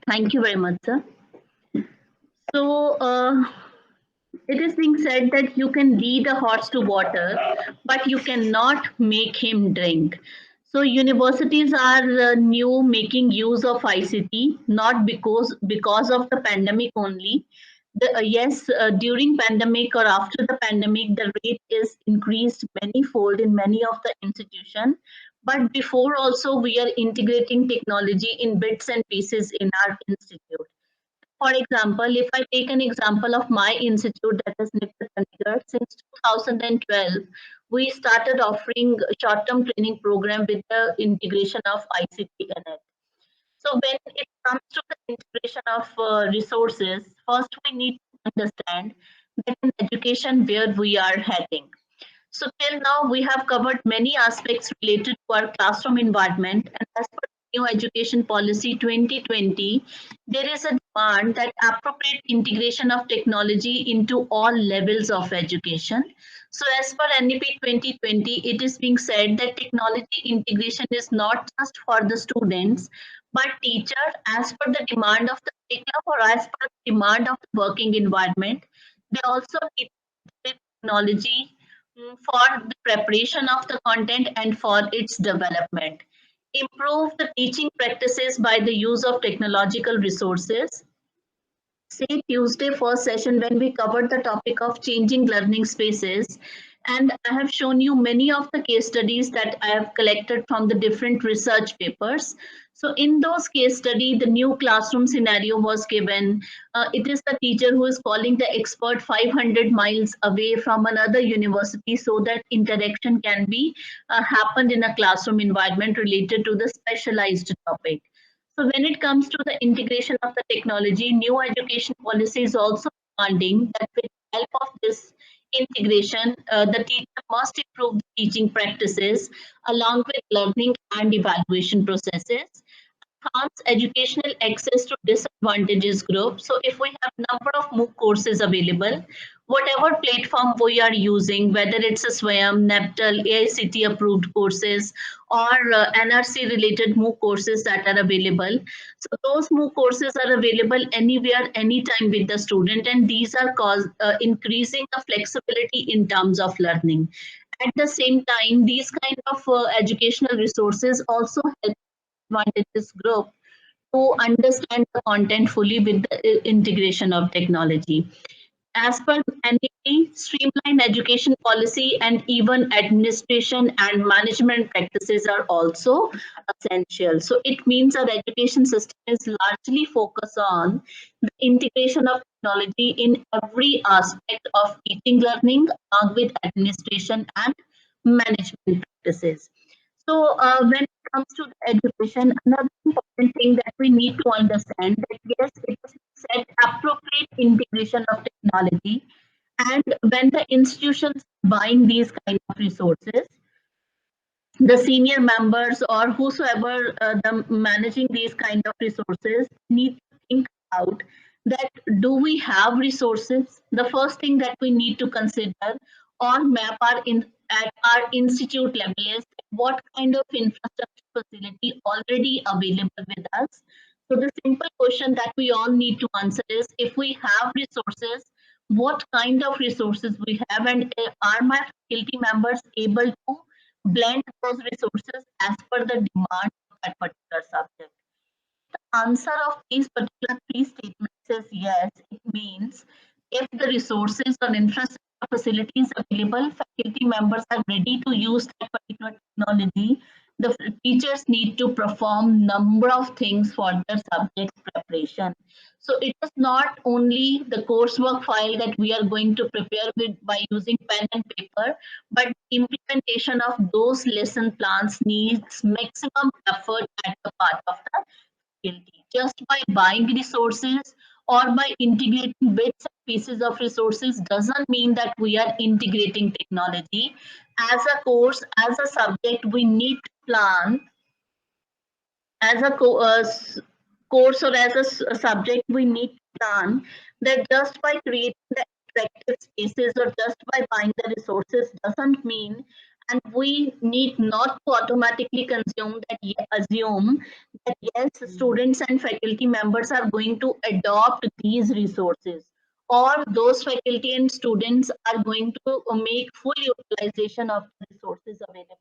Thank you very much, sir. So, it is being said that you can lead a horse to water, but you cannot make him drink. So, universities are new making use of ICT, not because of the pandemic only. Yes, during pandemic or after the pandemic, the rate is increased manyfold in many of the institution. But before also, we are integrating technology in bits and pieces in our institute. For example, if I take an example of my institute, that is NITTTR Chandigarh, since 2012, we started offering a short-term training program with the integration of ICT in it. So when it comes to the integration of resources, first we need to understand that in education where we are heading. So till now, we have covered many aspects related to our classroom environment, and as per new education policy 2020, there is a demand that appropriate integration of technology into all levels of education. So as per NEP 2020, it is being said that technology integration is not just for the students, but teachers, as per the demand of the curriculum or as per the demand of the working environment, they also need technology for the preparation of the content and for its development. Improve the teaching practices by the use of technological resources. Say Tuesday first session when we covered the topic of changing learning spaces, and I have shown you many of the case studies that I have collected from the different research papers. So in those case study, the new classroom scenario was given. It is the teacher who is calling the expert 500 miles away from another university so that interaction can be happened in a classroom environment related to the specialized topic. So when it comes to the integration of the technology, new education policy is also demanding that with the help of this integration, the teacher must improve the teaching practices along with learning and evaluation processes, enhance educational access to disadvantages group. So if we have number of MOOC courses available, whatever platform we are using, whether it's a SWAYAM, NEPTL, AICT approved courses, or NRC related MOOC courses that are available. So those MOOC courses are available anywhere, anytime with the student, and these are increasing the flexibility in terms of learning. At the same time, these kind of educational resources also help advantages group to understand the content fully with the integration of technology. As per NEP, streamlined education policy and even administration and management practices are also essential. So it means our education system is largely focused on the integration of technology in every aspect of teaching learning along with administration and management practices. So when it comes to the education, another important thing that we need to understand that yes, it is said appropriate integration of technology, and when the institutions buying these kind of resources, the senior members or whosoever the managing these kind of resources need to think out that do we have resources. The first thing that we need to consider or map our in at our institute level is what kind of infrastructure facility already available with us. So the simple question that we all need to answer is if we have resources, what kind of resources we have, and are my faculty members able to blend those resources as per the demand of that particular subject. The answer of these particular three statements is yes. It means if the resources or infrastructure facilities available, faculty members are ready to use that particular technology. The teachers need to perform number of things for their subject preparation. So it is not only the coursework file that we are going to prepare with by using pen and paper, but implementation of those lesson plans needs maximum effort at the part of the faculty. Just by buying resources or by integrating bits and pieces of resources doesn't mean that we are integrating technology. As a course, as a subject, we need to plan as a course or as a subject, we need to plan that just by creating the interactive spaces or just by buying the resources doesn't mean, and we need not to automatically assume that yes, students and faculty members are going to adopt these resources, or those faculty and students are going to make full utilization of the resources available.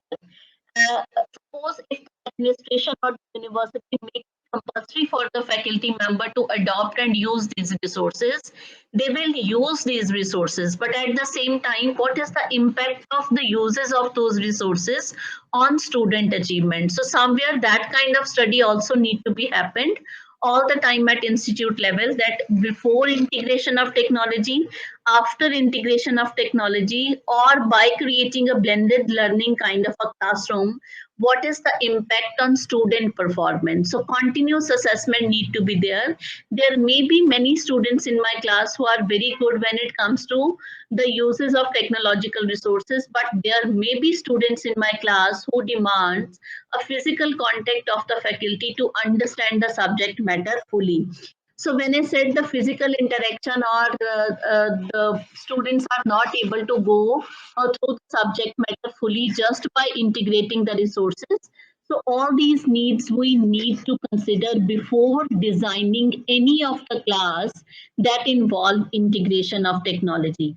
Suppose if the administration or the university makes it compulsory for the faculty member to adopt and use these resources, they will use these resources. But at the same time, what is the impact of the uses of those resources on student achievement? So somewhere that kind of study also need to be happened all the time at institute level, that before integration of technology, after integration of technology, or by creating a blended learning kind of a classroom, what is the impact on student performance? So continuous assessment need to be there. There may be many students in my class who are very good when it comes to the uses of technological resources, but there may be students in my class who demands a physical contact of the faculty to understand the subject matter fully. So when I said the physical interaction, or the students are not able to go through the subject matter fully just by integrating the resources. So all these needs we need to consider before designing any of the class that involve integration of technology.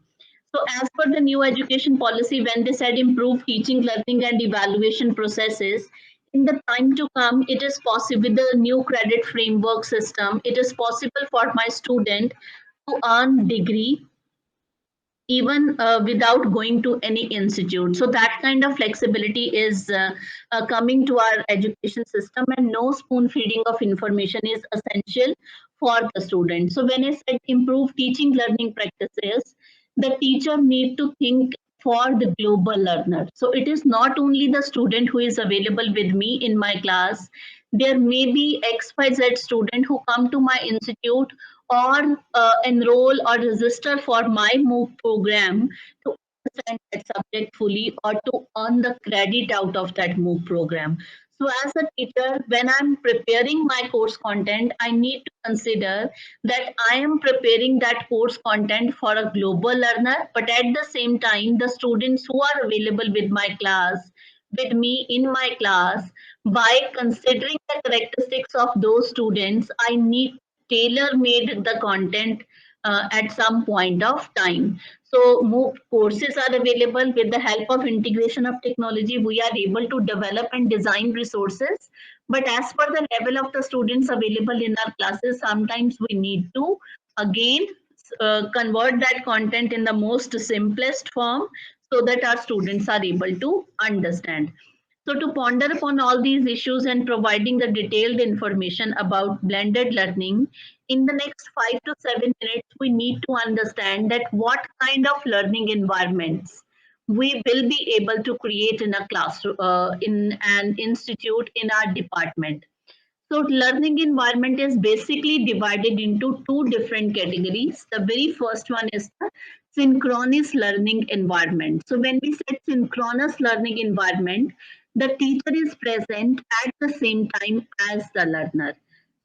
So as per the new education policy, when they said improve teaching, learning and evaluation processes, in the time to come, it is possible with the new credit framework system, it is possible for my student to earn degree even without going to any institute. So that kind of flexibility is coming to our education system, and no spoon feeding of information is essential for the student. So when I said improve teaching learning practices, the teacher need to think for the global learner. So it is not only the student who is available with me in my class. There may be XYZ student who come to my institute or enroll or register for my MOOC program to understand that subject fully or to earn the credit out of that MOOC program. So as a teacher, when I'm preparing my course content, I need to consider that I am preparing that course content for a global learner, but at the same time, the students who are available with my class, with me in my class, by considering the characteristics of those students, I need tailor made the content at some point of time. So MOOC courses are available. With the help of integration of technology, we are able to develop and design resources. But as per the level of the students available in our classes, sometimes we need to again convert that content in the most simplest form so that our students are able to understand. So to ponder upon all these issues and providing the detailed information about blended learning, in the next 5 to 7 minutes, we need to understand that what kind of learning environments we will be able to create in a classroom, in an institute, in our department. So learning environment is basically divided into two different categories. The very first one is the synchronous learning environment. So when we say synchronous learning environment, the teacher is present at the same time as the learner.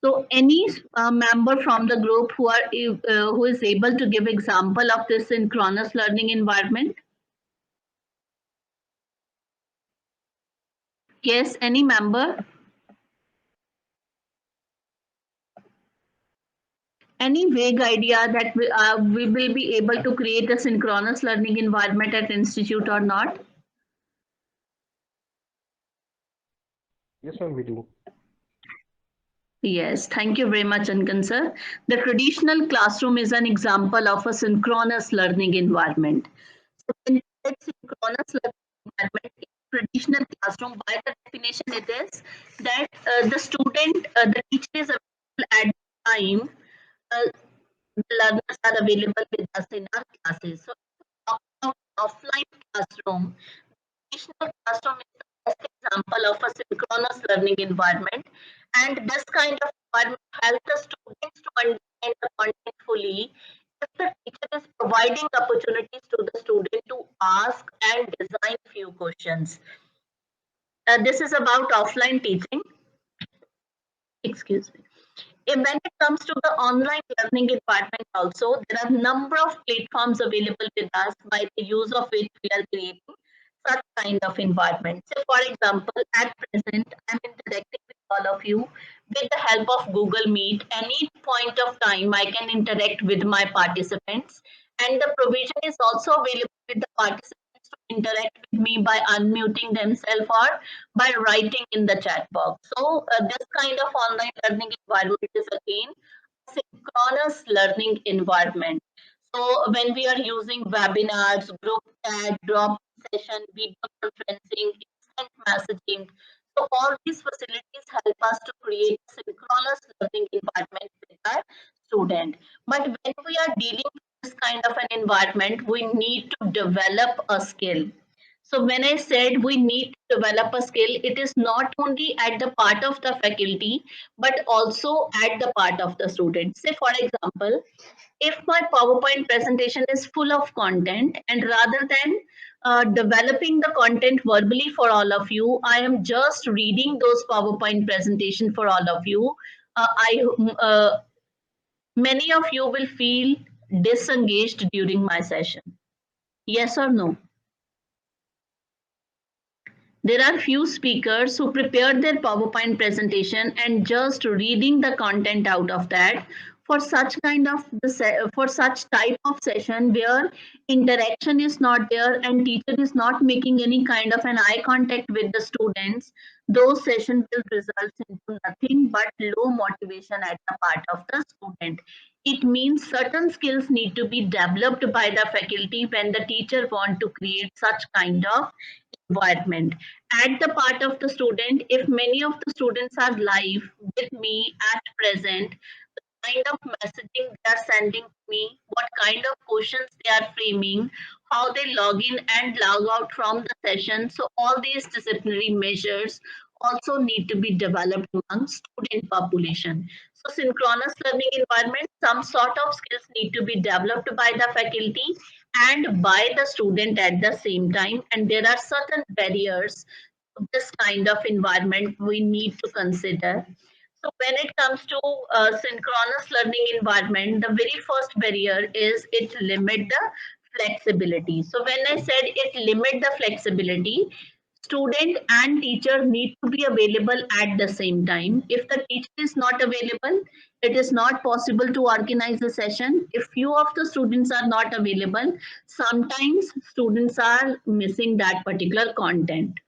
So any member from the group who is able to give example of this synchronous learning environment? Yes, any member? Any vague idea that we will be able to create a synchronous learning environment at institute or not? Yes, ma'am, we do. Yes, thank you very much, Ankan sir. The traditional classroom is an example of a synchronous learning environment. So when we say synchronous learning environment in traditional classroom, by the definition it is that the teacher is available at the time uh, the learners are available with us in our classes. So offline classroom, traditional classroom is the best example of a synchronous learning environment. And this kind of environment helps the students to understand the content fully if the teacher is providing opportunities to the student to ask and design few questions. This is about offline teaching. Excuse me. When it comes to the online learning environment also, there are a number of platforms available with us by the use of which we are creating such kind of environment. So for example, at present, I'm interacting with all of you with the help of Google Meet, any point of time I can interact with my participants. And the provision is also available with the participants to interact with me by unmuting themselves or by writing in the chat box. So this kind of online learning environment is again synchronous learning environment. So when we are using webinars, group chat, drop session, video conferencing, instant messaging, so all these facilities help us to create a synchronous learning environment with our student. But when we are dealing with this kind of an environment, we need to develop a skill. So when I said we need to develop a skill, it is not only at the part of the faculty, but also at the part of the student. Say, for example, if my PowerPoint presentation is full of content, and rather than developing the content verbally for all of you, I am just reading those PowerPoint presentation for all of you. Many of you will feel disengaged during my session. Yes or no? There are few speakers who prepared their PowerPoint presentation and just reading the content out of that for such kind of for such type of session where interaction is not there and teacher is not making any kind of an eye contact with the students. Those sessions will result into nothing but low motivation at the part of the student. It means certain skills need to be developed by the faculty when the teacher want to create such kind of environment. At the part of the student, if many of the students are live with me at present, the kind of messaging they are sending to me, what kind of questions they are framing, how they log in and log out from the session. So all these disciplinary measures also need to be developed among student population. So synchronous learning environment, some sort of skills need to be developed by the faculty and by the student at the same time. And there are certain barriers to this kind of environment we need to consider. So when it comes to synchronous learning environment, the very first barrier is it limit the flexibility. So when I said it limit the flexibility, student and teacher need to be available at the same time. If the teacher is not available, it is not possible to organize a session. If few of the students are not available, sometimes students are missing that particular content.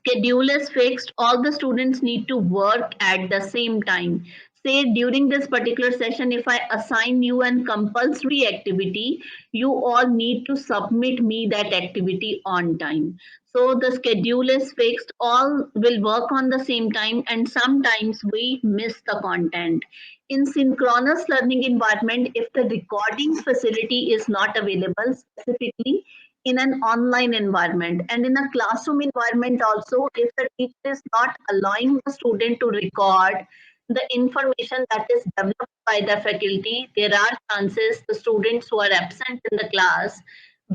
Schedule is fixed. All the students need to work at the same time. Say during this particular session, if I assign you an compulsory activity, you all need to submit me that activity on time. So the schedule is fixed. All will work on the same time, and sometimes we miss the content. In synchronous learning environment, if the recording facility is not available specifically, in an online environment and in a classroom environment also, if the teacher is not allowing the student to record the information that is developed by the faculty, there are chances the students who are absent in the class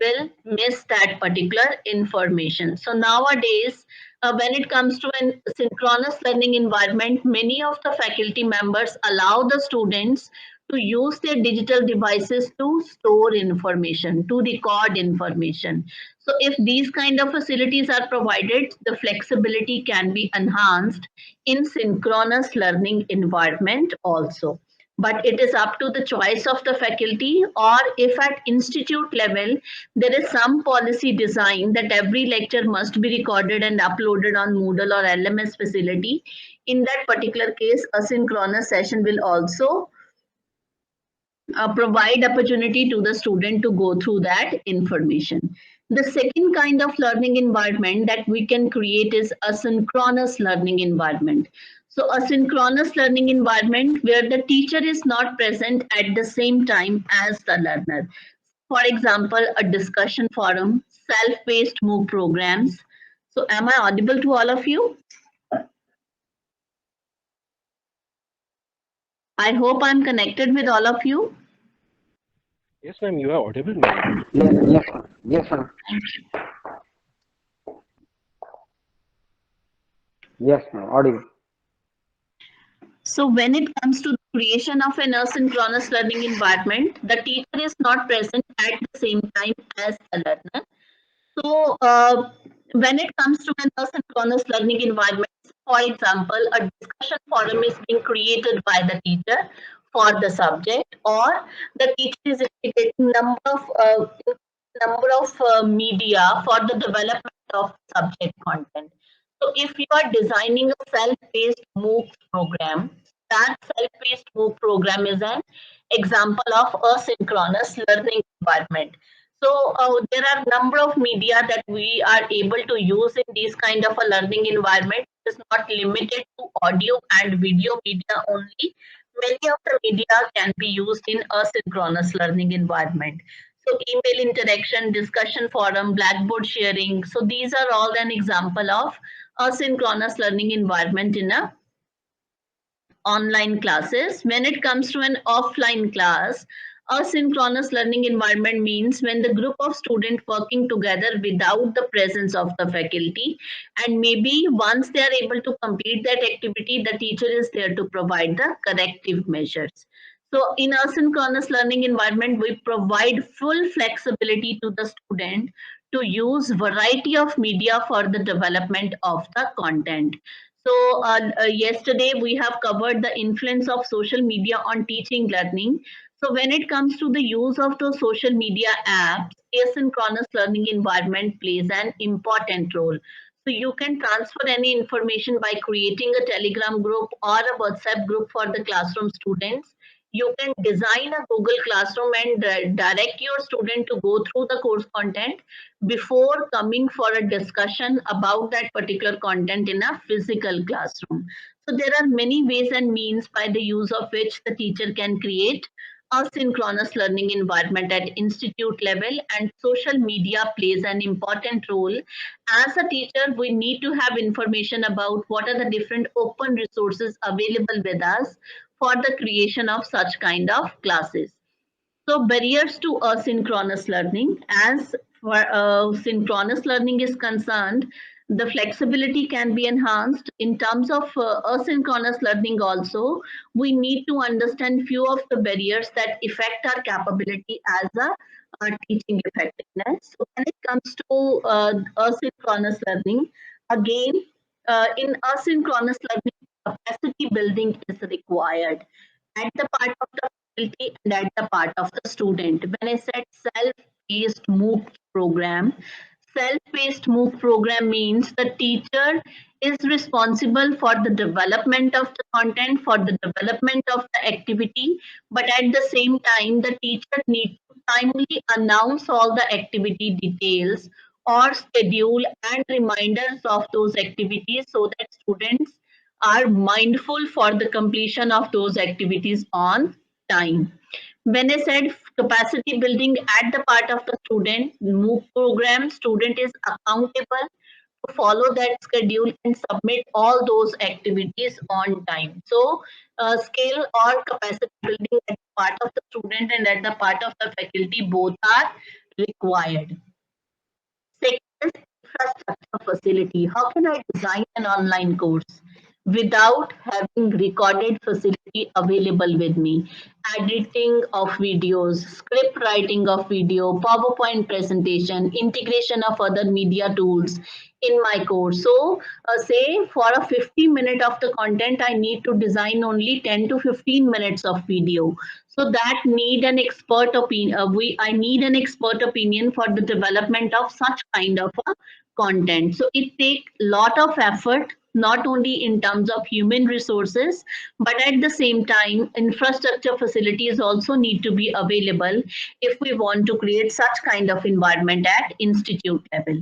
will miss that particular information. So nowadays, when it comes to a synchronous learning environment, many of the faculty members allow the students to use their digital devices to store information, to record information. So if these kind of facilities are provided, the flexibility can be enhanced in synchronous learning environment also. But it is up to the choice of the faculty, or if at institute level, there is some policy design that every lecture must be recorded and uploaded on Moodle or LMS facility. In that particular case, a synchronous session will also provide opportunity to the student to go through that information. The second kind of learning environment that we can create is a synchronous learning environment. So a synchronous learning environment where the teacher is not present at the same time as the learner. For example, a discussion forum, self-paced MOOC programs. So am I audible to all of you? I hope I'm connected with all of you. Yes, ma'am, you are audible, ma'am. Yes, yes, sir. Yes, sir. Yes, ma'am. Audible. So when it comes to the creation of an asynchronous learning environment, the teacher is not present at the same time as the learner. So when it comes to an asynchronous learning environment, for example, a discussion forum is being created by the teacher for the subject, or the teacher is indicating number of media for the development of subject content. So if you are designing a self-paced MOOC program, that self-paced MOOC program is an example of asynchronous learning environment. So there are number of media that we are able to use in this kind of a learning environment. It is not limited to audio and video media only. Many of the media can be used in asynchronous learning environment. So email interaction, discussion forum, Blackboard sharing. So these are all an example of asynchronous learning environment in a online classes. When it comes to an offline class, asynchronous learning environment means when the group of students working together without the presence of the faculty, and maybe once they are able to complete that activity, the teacher is there to provide the corrective measures. So in asynchronous learning environment, we provide full flexibility to the student to use variety of media for the development of the content. So, yesterday we have covered the influence of social media on teaching learning. So, when it comes to the use of those social media apps, asynchronous learning environment plays an important role. So, you can transfer any information by creating a Telegram group or a WhatsApp group for the classroom students. You can design a Google Classroom and direct your student to go through the course content before coming for a discussion about that particular content in a physical classroom. So there are many ways and means by the use of which the teacher can create a synchronous learning environment at institute level, and social media plays an important role. As a teacher, we need to have information about what are the different open resources available with us for the creation of such kind of classes. So barriers to asynchronous learning, as for synchronous learning is concerned, the flexibility can be enhanced. In terms of asynchronous learning also, we need to understand few of the barriers that affect our capability as a teaching effectiveness. So when it comes to asynchronous learning, again, in asynchronous learning, capacity building is required at the part of the faculty and at the part of the student. When I said self-paced MOOC program, self-paced MOOC program means the teacher is responsible for the development of the content, for the development of the activity, but at the same time, the teacher needs to timely announce all the activity details or schedule and reminders of those activities so that students are mindful for the completion of those activities on time. When I said capacity building at the part of the student, MOOC program, student is accountable to follow that schedule and submit all those activities on time. So, skill or capacity building at the part of the student and at the part of the faculty both are required. Second is infrastructure facility. How can I design an online course without having recorded facility available with me? Editing of videos, script writing of video, PowerPoint presentation, integration of other media tools in my course. So, say for a 50-minute of the content, I need to design only 10 to 15 minutes of video. So that need an expert opinion. I need an expert opinion for the development of such kind of a content. So it takes lot of effort, not only in terms of human resources, but at the same time, infrastructure facilities also need to be available if we want to create such kind of environment at institute level.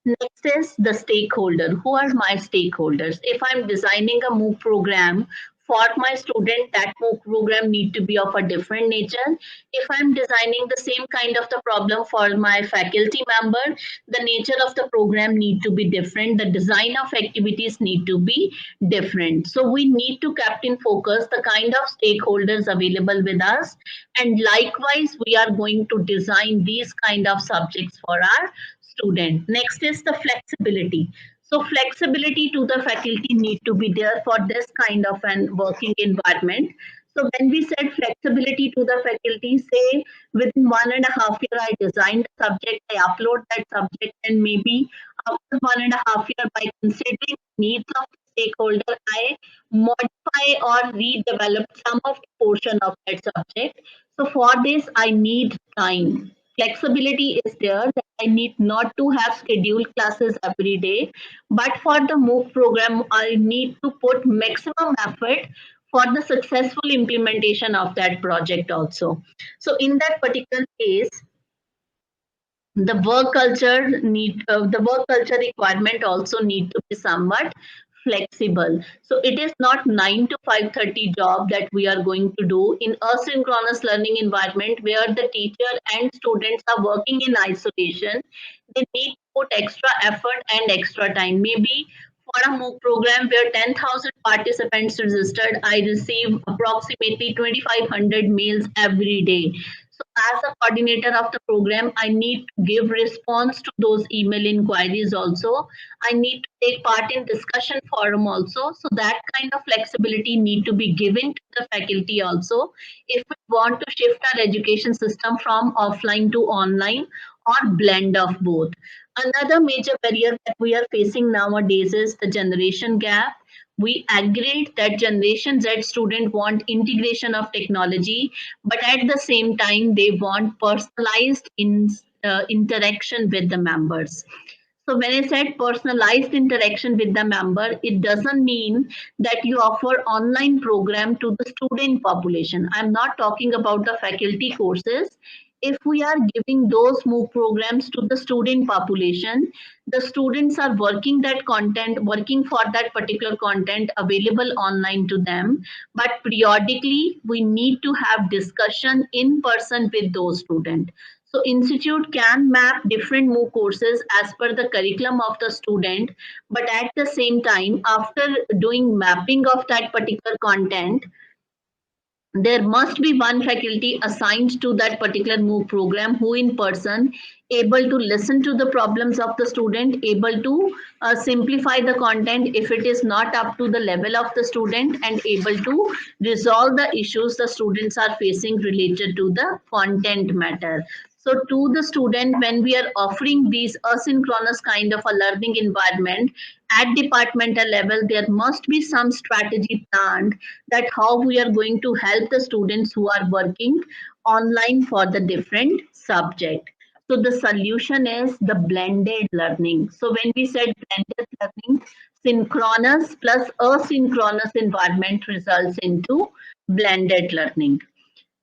Next is the stakeholder. Who are my stakeholders? If I'm designing a MOOC program for my student, that MOOC program need to be of a different nature. If I'm designing the same kind of the problem for my faculty member, the nature of the program need to be different. The design of activities need to be different. So we need to keep in focus the kind of stakeholders available with us. And likewise, we are going to design these kind of subjects for our student. Next is the flexibility. So flexibility to the faculty need to be there for this kind of an working environment. So when we said flexibility to the faculty, say within 1.5 years I designed the subject, I upload that subject, and maybe after 1.5 years, by considering the needs of the stakeholder, I modify or redevelop some of the portion of that subject. So for this, I need time. Flexibility is there that I need not to have scheduled classes every day, but for the MOOC program, I need to put maximum effort for the successful implementation of that project also. So in that particular case, the work culture requirement also need to be somewhat flexible. So it is not 9 to 5:30 job that we are going to do in asynchronous learning environment where the teacher and students are working in isolation. They need to put extra effort and extra time. Maybe for a MOOC program where 10,000 participants registered, I receive approximately 2,500 mails every day. So as a coordinator of the program, I need to give response to those email inquiries also. I need to take part in discussion forum also. So that kind of flexibility need to be given to the faculty also if we want to shift our education system from offline to online or blend of both. Another major barrier that we are facing nowadays is the generation gap. We agreed that generation Z student want integration of technology, but at the same time they want personalized interaction with the members. So when I said personalized interaction with the member, it doesn't mean that you offer online program to the student population. I'm not talking about the faculty courses. If we are giving those MOOC programs to the student population, the students are working for that particular content available online to them. But periodically, we need to have discussion in person with those students. So institute can map different MOOC courses as per the curriculum of the student, but at the same time, after doing mapping of that particular content, there must be one faculty assigned to that particular MOOC program who in person able to listen to the problems of the student, able to simplify the content if it is not up to the level of the student, and able to resolve the issues the students are facing related to the content matter. So to the student, when we are offering these asynchronous kind of a learning environment at departmental level, there must be some strategy planned that how we are going to help the students who are working online for the different subject. So the solution is the blended learning. So when we said blended learning, synchronous plus asynchronous environment results into blended learning.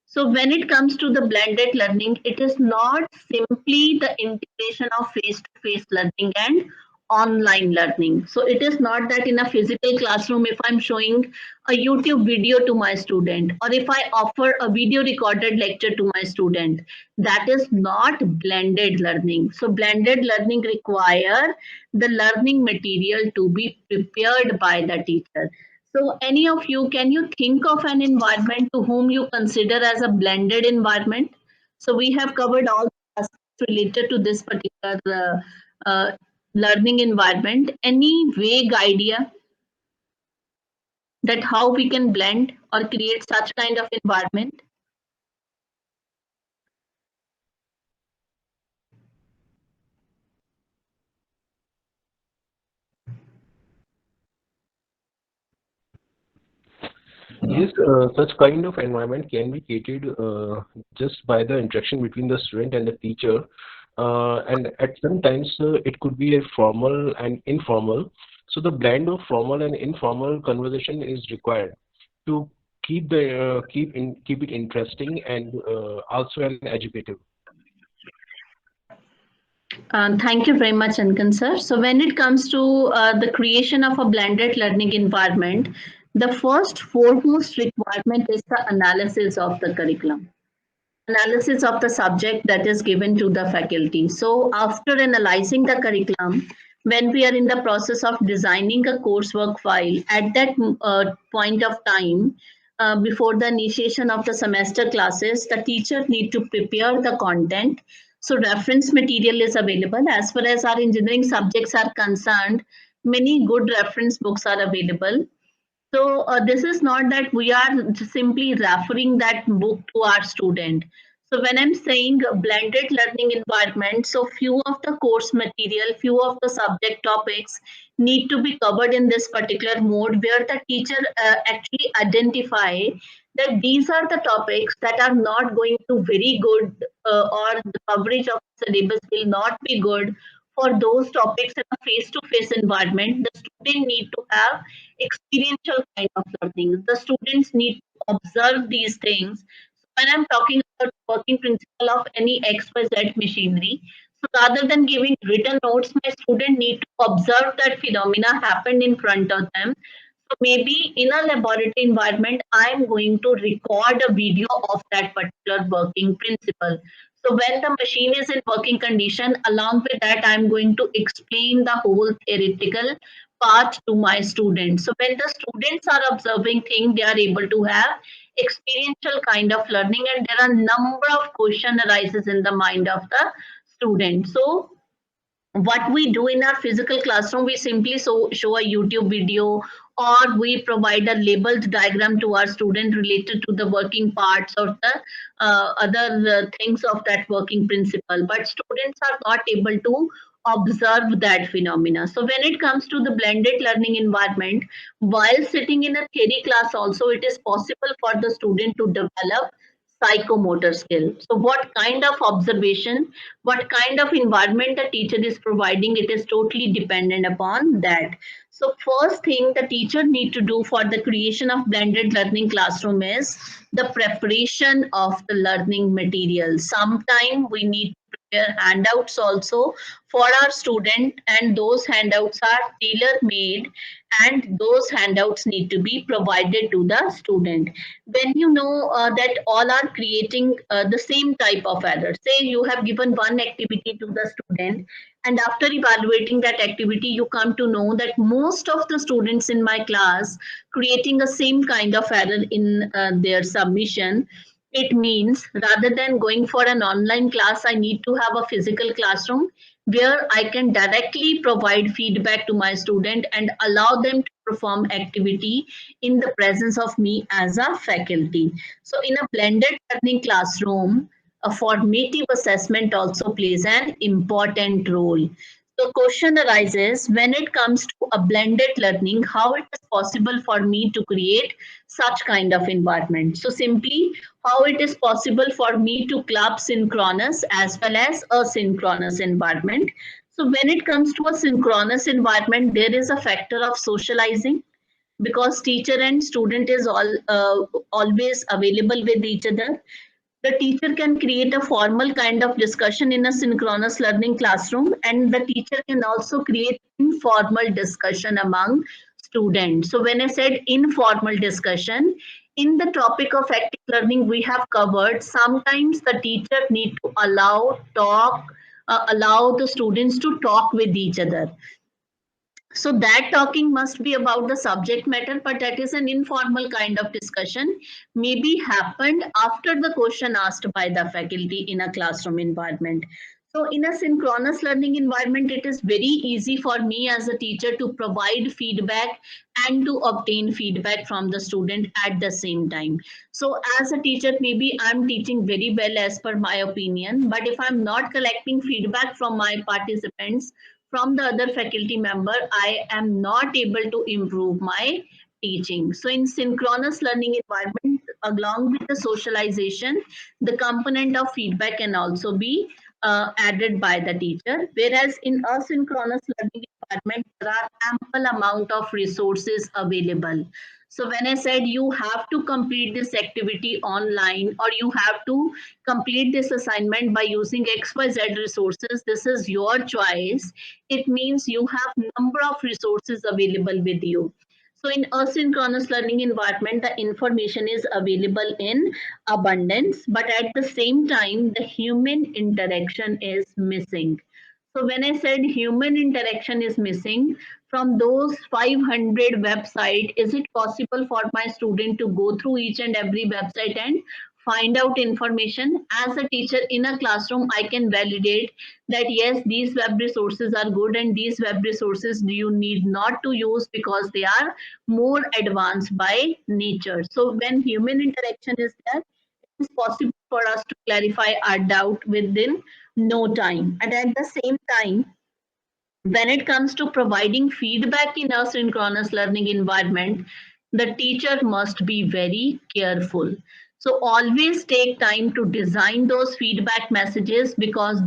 So when it comes to the blended learning, it is not simply the integration of face-to-face learning and online learning. So it is not that in a physical classroom, if I'm showing a YouTube video to my student, or if I offer a video recorded lecture to my student, that is not blended learning. So blended learning require the learning material to be prepared by the teacher. So, any of you, can you think of an environment to whom you consider as a blended environment? So, we have covered all the aspects related to this particular learning environment. Any vague idea that how we can blend or create such kind of environment? Yes, such kind of environment can be created just by the interaction between the student and the teacher. And at some times, it could be a formal and informal. So the blend of formal and informal conversation is required to keep it interesting and also an educative. Thank you very much, Ankan sir. So when it comes to the creation of a blended learning environment, the first foremost requirement is the analysis of the curriculum, analysis of the subject that is given to the faculty. So after analyzing the curriculum, when we are in the process of designing a coursework file, at that point of time, before the initiation of the semester classes, the teacher need to prepare the content. So reference material is available. As far as our engineering subjects are concerned, many good reference books are available. So this is not that we are simply referring that book to our student. So when I'm saying a blended learning environment, so few of the course material, few of the subject topics need to be covered in this particular mode where the teacher actually identify that these are the topics that are not going to very good or the coverage of syllabus will not be good for those topics in a face-to-face environment. The student need to have experiential kind of learning. The students need to observe these things. So when I'm talking about working principle of any XYZ machinery, so rather than giving written notes, my student need to observe that phenomena happened in front of them. So maybe in a laboratory environment, I'm going to record a video of that particular working principle. So when the machine is in working condition, along with that, I'm going to explain the whole theoretical part to my students. So when the students are observing things, they are able to have experiential kind of learning, and there are number of question arises in the mind of the student. So what we do in our physical classroom, we simply show a YouTube video, or we provide a labeled diagram to our student related to the working parts or the other things of that working principle. But students are not able to observe that phenomena. So when it comes to the blended learning environment, while sitting in a theory class also, it is possible for the student to develop psychomotor skill. So what kind of observation, what kind of environment the teacher is providing, it is totally dependent upon that. So first thing the teacher need to do for the creation of blended learning classroom is the preparation of the learning material. Sometime we need to prepare handouts also for our student, and those handouts are tailor made, and those handouts need to be provided to the student. When you know that all are creating the same type of error, say you have given one activity to the student, and after evaluating that activity you come to know that most of the students in my class creating a same kind of error in their submission, it means rather than going for an online class, I need to have a physical classroom where I can directly provide feedback to my student and allow them to perform activity in the presence of me as a faculty. So in a blended learning classroom, a formative assessment also plays an important role. So question arises when it comes to a blended learning, how it is possible for me to create such kind of environment. So simply how it is possible for me to club synchronous as well as asynchronous environment. So when it comes to a synchronous environment, there is a factor of socializing because teacher and student is always available with each other. The teacher can create a formal kind of discussion in a synchronous learning classroom, and the teacher can also create informal discussion among students. So when I said informal discussion, in the topic of active learning we have covered, sometimes the teacher need to allow the students to talk with each other. So that talking must be about the subject matter, but that is an informal kind of discussion, maybe happened after the question asked by the faculty in a classroom environment. So in a synchronous learning environment, it is very easy for me as a teacher to provide feedback and to obtain feedback from the student at the same time. So as a teacher, maybe I'm teaching very well as per my opinion, but if I'm not collecting feedback from my participants, from the other faculty member, I am not able to improve my teaching. So in synchronous learning environment, along with the socialization, the component of feedback can also be added by the teacher. Whereas in asynchronous learning environment, there are ample amount of resources available. So when I said you have to complete this activity online, or you have to complete this assignment by using XYZ resources, this is your choice. It means you have number of resources available with you. So in asynchronous learning environment, the information is available in abundance, but at the same time, the human interaction is missing. So when I said human interaction is missing, from those 500 website, is it possible for my student to go through each and every website and find out information? As a teacher in a classroom, I can validate that yes, these web resources are good and these web resources you need not to use because they are more advanced by nature. So when human interaction is there, is possible for us to clarify our doubt within no time. And at the same time, when it comes to providing feedback in a synchronous learning environment, the teacher must be very careful. So always take time to design those feedback messages, because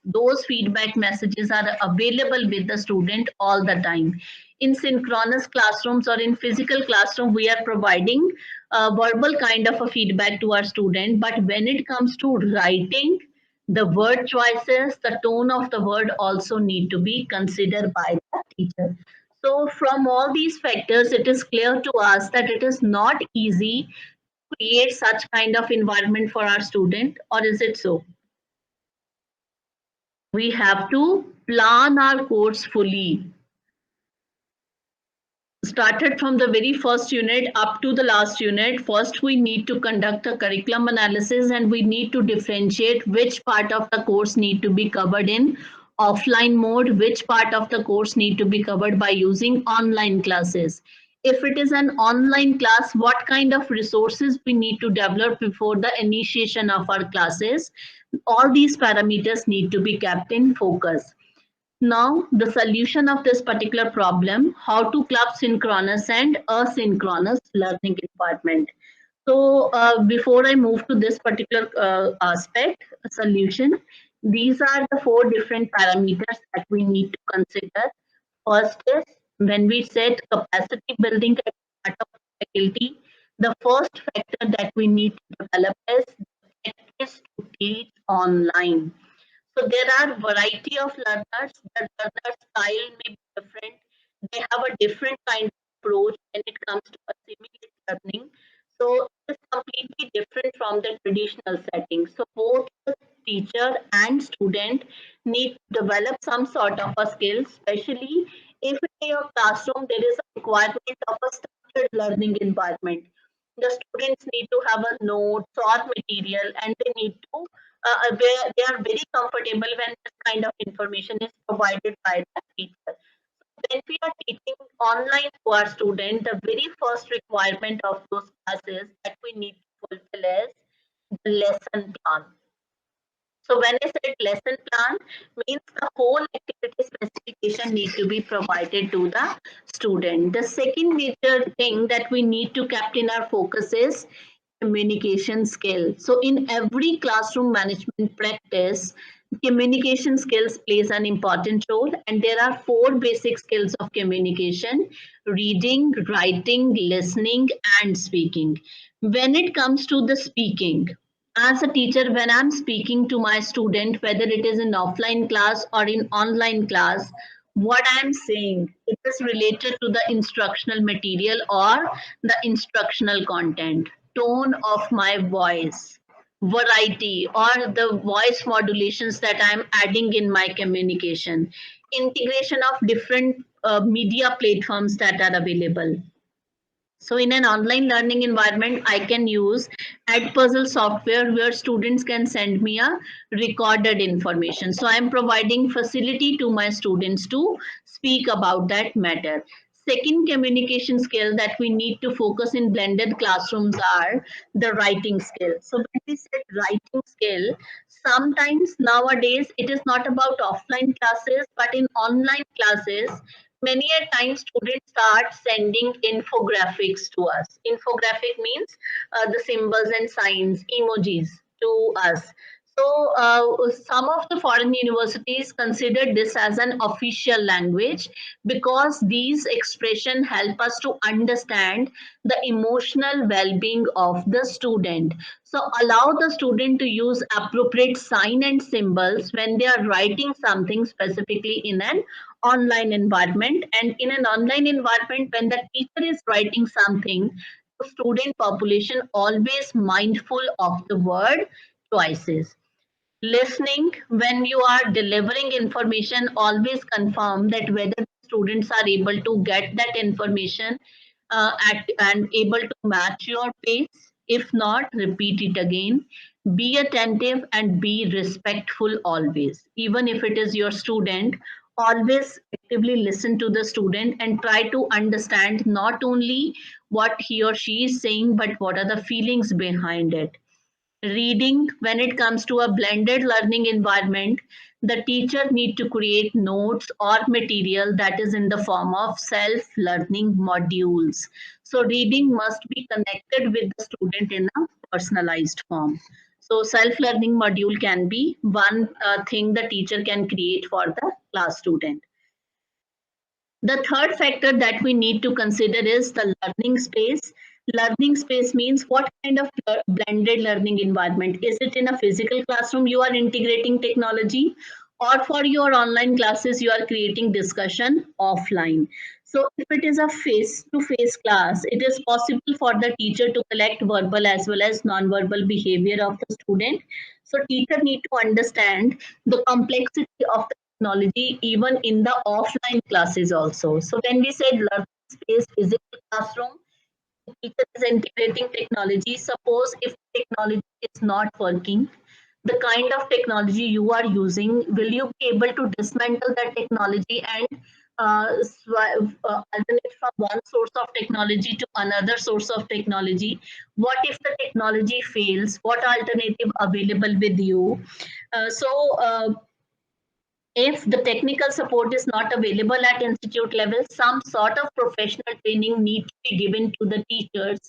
those feedback messages are available with the student all the time. In synchronous classrooms or in physical classroom, we are providing a verbal kind of a feedback to our student. But when it comes to writing, the word choices, the tone of the word also need to be considered by the teacher. So from all these factors, it is clear to us that it is not easy to create such kind of environment for our student, or is it so? We have to plan our course fully, started from the very first unit up to the last unit. First, we need to conduct a curriculum analysis, and we need to differentiate which part of the course need to be covered in offline mode, which part of the course need to be covered by using online classes. If it is an online class, what kind of resources we need to develop before the initiation of our classes. All these parameters need to be kept in focus. Now, the solution of this particular problem, how to club synchronous and asynchronous learning environment. So, before I move to this particular aspect, solution, these are the four different parameters that we need to consider. First is, when we set capacity building at the part of the faculty, the first factor that we need to develop is practice to teach online. So there are variety of learners. The learner style may be different. They have a different kind of approach when it comes to assimilate learning. So it is completely different from the traditional setting. So both the teacher and student need to develop some sort of a skill, especially if in your classroom there is a requirement of a structured learning environment. The students need to have a notes or material, and they need to they are very comfortable when this kind of information is provided by the teacher. When we are teaching online to our student, the very first requirement of those classes that we need to fulfill is the lesson plan. So when I said lesson plan, means the whole activity specification need to be provided to the student. The second major thing that we need to keep in our focus is communication skill. So in every classroom management practice, communication skills plays an important role, and there are four basic skills of communication: reading, writing, listening, and speaking. When it comes to the speaking, as a teacher, when I'm speaking to my student, whether it is in offline class or in online class, what I'm saying, it is related to the instructional material or the instructional content, tone of my voice, variety, or the voice modulations that I'm adding in my communication, integration of different media platforms that are available. So in an online learning environment, I can use Edpuzzle software where students can send me a recorded information. So I'm providing facility to my students to speak about that matter. Second communication skill that we need to focus in blended classrooms are the writing skill. So when we said writing skill, sometimes nowadays it is not about offline classes, but in online classes, many a time students start sending infographics to us. Infographic means the symbols and signs, emojis to us. So some of the foreign universities consider this as an official language, because these expression help us to understand the emotional well-being of the student. So allow the student to use appropriate sign and symbols when they are writing something specifically in an online environment. And in an online environment, when the teacher is writing something, the student population always mindful of the word choices. Listening, when you are delivering information, always confirm that whether students are able to get that information and able to match your pace. If not, repeat it again. Be attentive and be respectful always. Even if it is your student, always actively listen to the student and try to understand not only what he or she is saying, but what are the feelings behind it. Reading, when it comes to a blended learning environment, the teacher need to create notes or material that is in the form of self learning modules. So reading must be connected with the student in a personalized form. So self learning module can be one thing the teacher can create for the class student. The third factor that we need to consider is the learning space. Learning space means what kind of blended learning environment? Is it in a physical classroom you are integrating technology, or for your online classes you are creating discussion offline? So if it is a face-to-face class, it is possible for the teacher to collect verbal as well as non-verbal behavior of the student. So teacher need to understand the complexity of the technology even in the offline classes also. So when we said learning space, physical classroom, the teacher is integrating technology. Suppose if technology is not working, the kind of technology you are using, will you be able to dismantle that technology and alternate from one source of technology to another source of technology? What if the technology fails? What alternative available with you? So if the technical support is not available at institute level, some sort of professional training need to be given to the teachers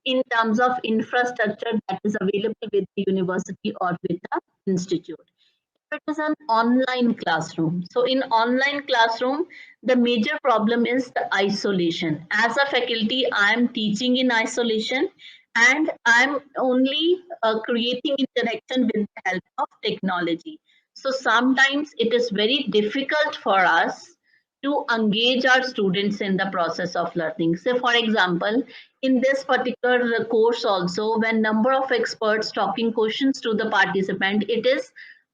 in terms of infrastructure that is available with the university or with the institute. It is an online classroom. So in online classroom, the major problem is the isolation. As a faculty, I am teaching in isolation and I'm only creating interaction with the help of technology. So sometimes it is very difficult for us to engage our students in the process of learning. So for example, in this particular course also, when number of experts talking questions to the participant, it is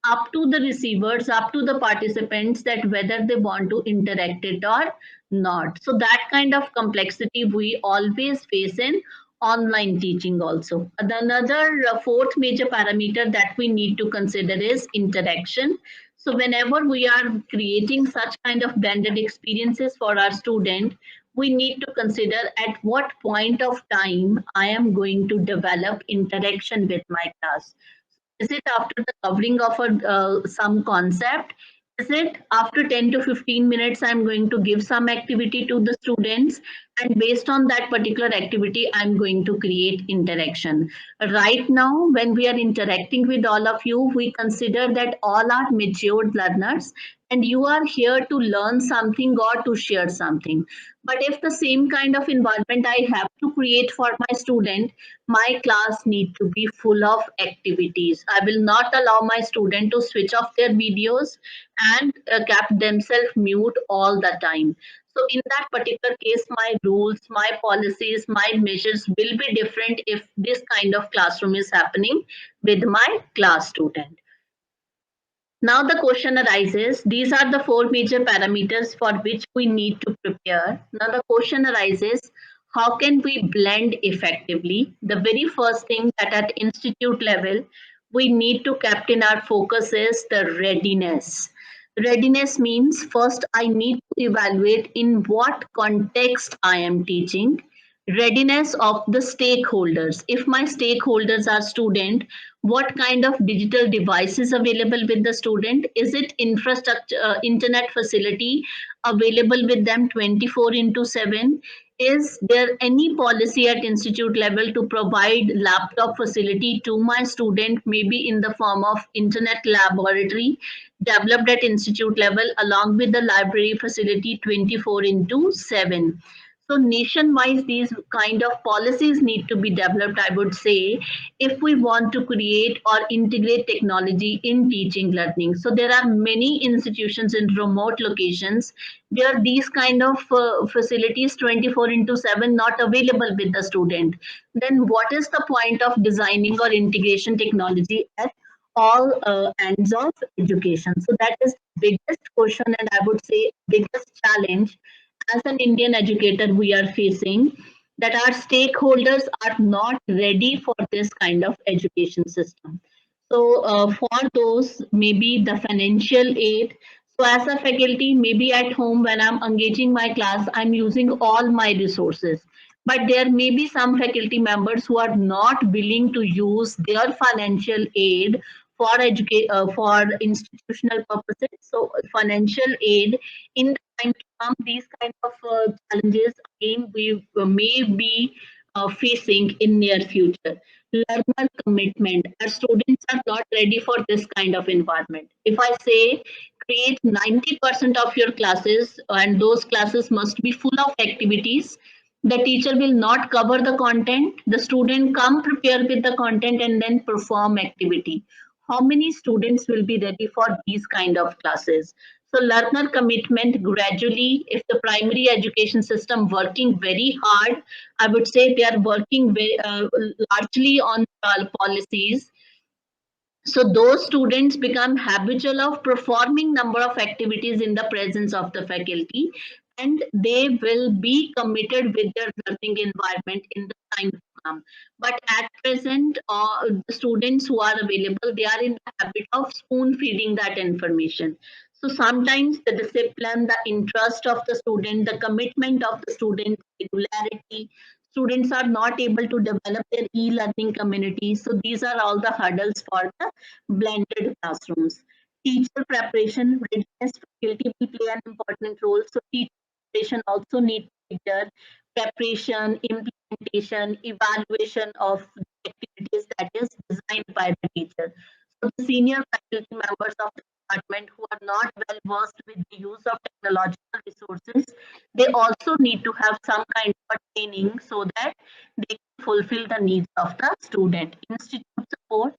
up to the receivers, up to the participants that whether they want to interact it or not. So that kind of complexity we always face in online teaching also. Another fourth major parameter that we need to consider is interaction. So whenever we are creating such kind of blended experiences for our student, we need to consider at what point of time I am going to develop interaction with my class. Is it after the covering of some concept? Is it after 10 to 15 minutes, I'm going to give some activity to the students, and based on that particular activity, I'm going to create interaction. Right now, when we are interacting with all of you, we consider that all are matured learners and you are here to learn something or to share something. But if the same kind of environment I have to create for my student, my class need to be full of activities. I will not allow my student to switch off their videos and kept themselves mute all the time. So in that particular case, my rules, my policies, my measures will be different if this kind of classroom is happening with my class student. Now the question arises, these are the four major parameters for which we need to prepare. Now the question arises, how can we blend effectively? The very first thing that at institute level, we need to keep in our focus is the readiness. Readiness means first I need to evaluate in what context I am teaching. Readiness of the stakeholders. If my stakeholders are student, what kind of digital devices available with the student? Is it infrastructure, internet facility available with them 24 into 7? Is there any policy at institute level to provide laptop facility to my student, maybe in the form of internet laboratory developed at institute level along with the library facility 24 into 7? So nation-wise, these kind of policies need to be developed, I would say, if we want to create or integrate technology in teaching learning. So there are many institutions in remote locations where these kind of facilities 24 into 7 not available with the student. Then what is the point of designing or integration technology at all ends of education? So that is the biggest question and I would say biggest challenge as an Indian educator we are facing, that our stakeholders are not ready for this kind of education system. So for those, maybe the financial aid. So as a faculty, maybe at home when I'm engaging my class, I'm using all my resources. but there may be some faculty members who are not willing to use their financial aid for for institutional purposes. So financial aid in the time to come, these kind of challenges again we may be facing in near future. Learner commitment. Our students are not ready for this kind of environment. If I say create 90% of your classes and those classes must be full of activities, the teacher will not cover the content, the student come prepared with the content and then perform activity. How many students will be ready for these kind of classes? So learner commitment gradually, if the primary education system working very hard, I would say they are working very, largely on policies, so those students become habitual of performing number of activities in the presence of the faculty, and they will be committed with their learning environment in the time to come. But at present, the students who are available, they are in the habit of spoon feeding that information. So sometimes the discipline, the interest of the student, the commitment of the student, regularity, students are not able to develop their e-learning community. So these are all the hurdles for the blended classrooms. Teacher preparation, readiness faculty will play an important role. So teacher preparation also need to be there. Preparation, implementation, evaluation of the activities that is designed by the teacher. So the senior faculty members of the department who are not well versed with the use of technological resources, they also need to have some kind of training so that they can fulfill the needs of the student. Institute support.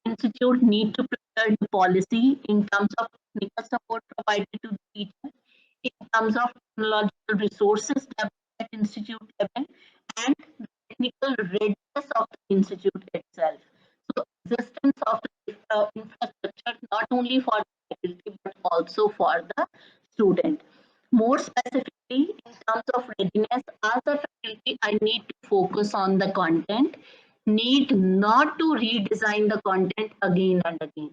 Institute need to prepare the policy in terms of technical support provided to the teacher, in terms of technological resources developed at institute level, and the technical readiness of the institute itself. So existence of the infrastructure not only for the faculty but also for the student. More specifically, in terms of readiness, as a faculty, I need to focus on the content, need not to redesign the content again and again.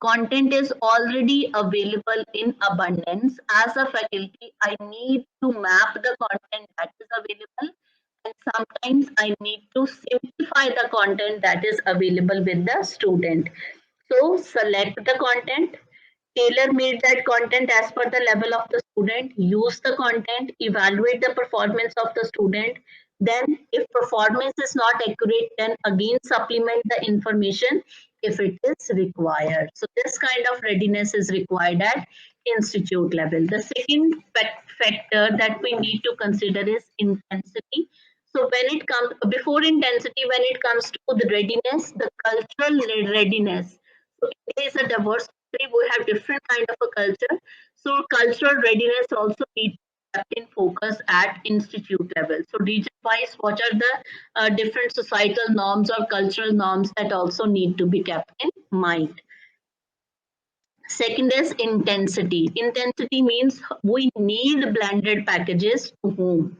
Content is already available in abundance. As a faculty, I need to map the content that is available, and sometimes I need to simplify the content that is available with the student. So select the content, tailor made that content as per the level of the student, use the content, evaluate the performance of the student. Then if performance is not accurate, then again supplement the information if it is required. So this kind of readiness is required at institute level. The second factor that we need to consider is intensity. So when it comes before intensity, when it comes to the readiness, the cultural readiness. So India is a diverse country. We have different kind of a culture. So cultural readiness also needs to be in focus at institute level. So region-wise, what are the different societal norms or cultural norms that also need to be kept in mind? Second is intensity. Intensity means we need blended packages to whom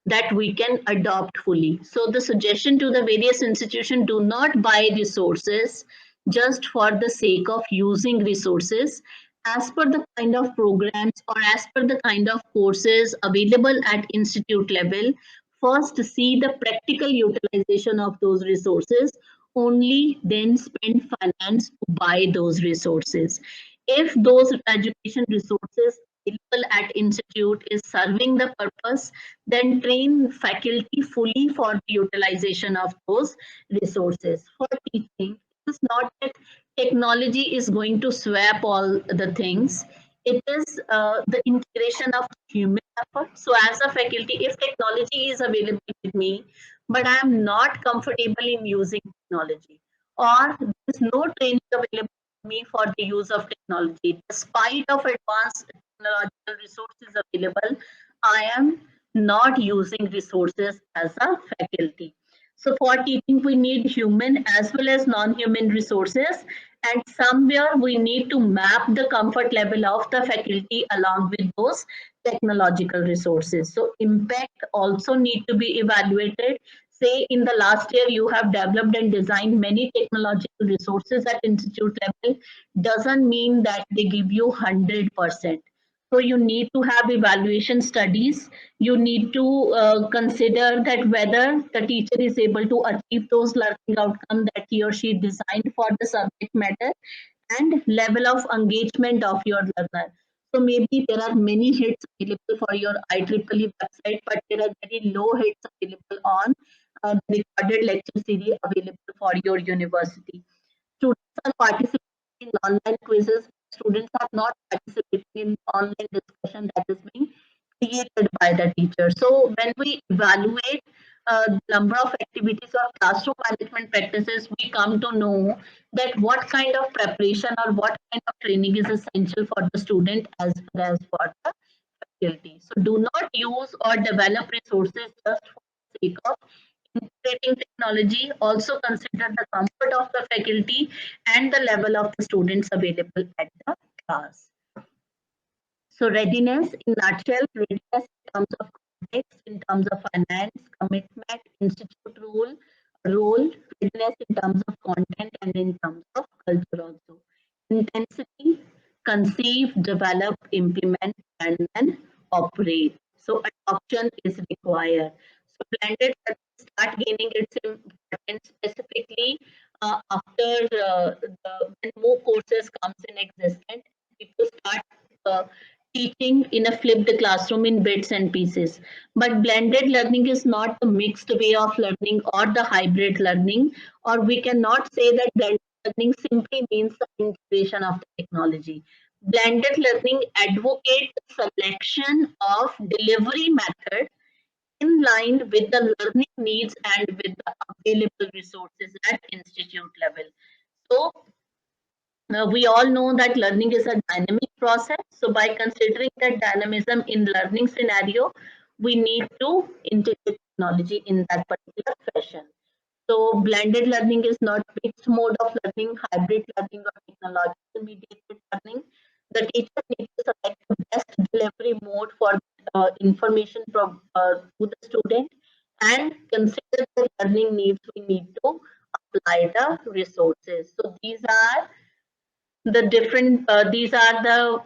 that we can adopt fully. So the suggestion to the various institutions, do not buy resources just for the sake of using resources. As per the kind of programs or as per the kind of courses available at institute level, first see the practical utilization of those resources, only then spend finance to buy those resources. If those education resources available at institute is serving the purpose, then train faculty fully for the utilization of those resources. For teaching, it's not that technology is going to swap all the things. It is the integration of human effort. So as a faculty, if technology is available with me, but I am not comfortable in using technology, or there is no training available to me for the use of technology, despite of advanced technological resources available, I am not using resources as a faculty. So for teaching, we need human as well as non-human resources, and somewhere we need to map the comfort level of the faculty along with those technological resources. So impact also need to be evaluated. Say in the last year you have developed and designed many technological resources at institute level, doesn't mean that they give you 100%. So you need to have evaluation studies. You need to consider that whether the teacher is able to achieve those learning outcomes that he or she designed for the subject matter, and level of engagement of your learner. So maybe there are many hits available for your IEEE website, but there are very low hits available on the recorded lecture series available for your university. Students are participating in online quizzes. Students are not participating in online discussion that is being created by the teacher. So when we evaluate the number of activities or classroom management practices, we come to know that what kind of preparation or what kind of training is essential for the student as well as for the faculty. So do not use or develop resources just for the sake of integrating technology. Also consider the comfort of the faculty and the level of the students available at the class. So readiness in nutshell, readiness in terms of context, in terms of finance, commitment, institute role, readiness in terms of content and in terms of culture also. Intensity, conceive, develop, implement, and then operate. So adoption is required. So blended learning start gaining its importance specifically after when more courses comes in existence. People start uh, teaching in a flipped classroom in bits and pieces. But blended learning is not the mixed way of learning or the hybrid learning, or we cannot say that blended learning simply means the integration of the technology. Blended learning advocates the selection of delivery method in line with the learning needs and with the available resources at institute level. So we all know that learning is a dynamic process. So by considering that dynamism in learning scenario, we need to integrate technology in that particular fashion. So blended learning is not fixed mode of learning, hybrid learning or technological mediated learning. The teacher needs to select the best delivery mode for information from to the student and consider the learning needs. We need to apply the resources. So these are the different these are the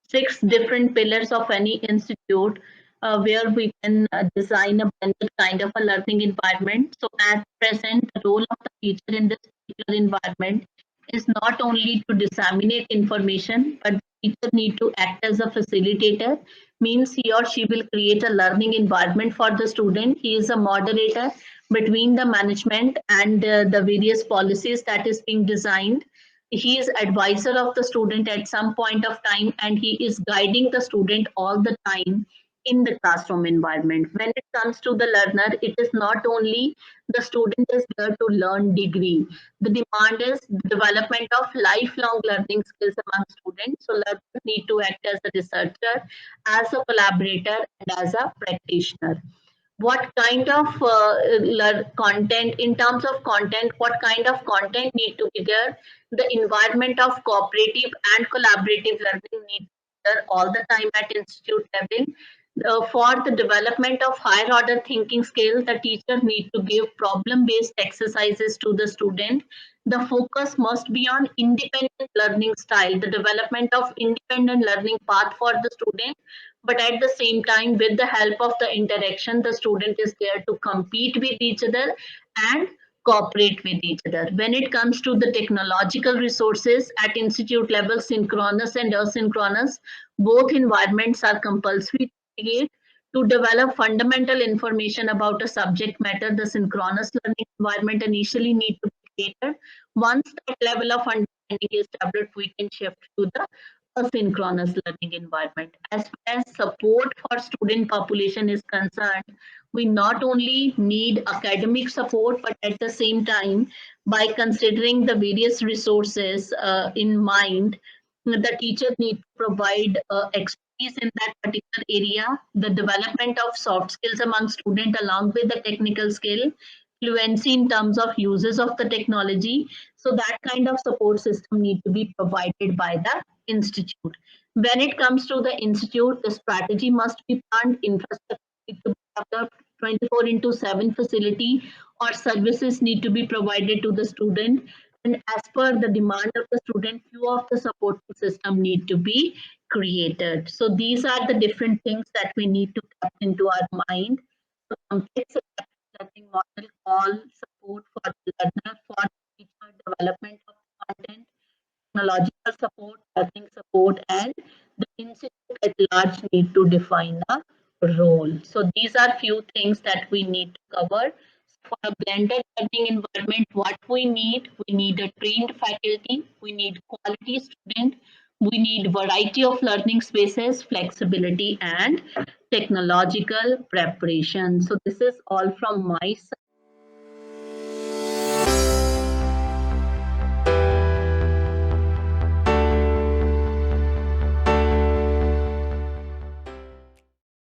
six different pillars of any institute where we can design a blended kind of a learning environment. So at present, the role of the teacher in this particular environment is not only to disseminate information, but the teacher need to act as a facilitator, means he or she will create a learning environment for the student. He is a moderator between the management and the various policies that is being designed. He is advisor of the student at some point of time, and he is guiding the student all the time in the classroom environment. When it comes to the learner, it is not only the student is there to learn degree. The demand is the development of lifelong learning skills among students. So learners need to act as a researcher, as a collaborator, and as a practitioner. What kind of content, in terms of content, what kind of content need to be there? The environment of cooperative and collaborative learning need to be there all the time at institute level. For the development of higher order thinking skills, the teacher need to give problem based exercises to the student. The focus must be on independent learning style, the development of independent learning path for the student, but at the same time, with the help of the interaction, the student is there to compete with each other and cooperate with each other. When it comes to the technological resources at institute level, synchronous and asynchronous, both environments are compulsory to create. To develop fundamental information about a subject matter, the synchronous learning environment initially need to be created. Once that level of understanding is developed, we can shift to the asynchronous learning environment. As far as support for student population is concerned, we not only need academic support, but at the same time, by considering the various resources in mind, the teacher need to provide expertise in that particular area, the development of soft skills among students along with the technical skill, fluency in terms of uses of the technology. So that kind of support system need to be provided by the institute. When it comes to the institute, the strategy must be planned, infrastructure need to be developed, 24 into 7 facility or services need to be provided to the student. and as per the demand of the student, few of the support system need to be created. So these are the different things that we need to keep into our mind. So complex learning model call support for the learner for teacher development of content, technological support, learning support, and the institute at large need to define a role. So these are few things that we need to cover. For a blended learning environment, what we need a trained faculty, we need quality student, we need variety of learning spaces, flexibility, and technological preparation. So this is all from my side.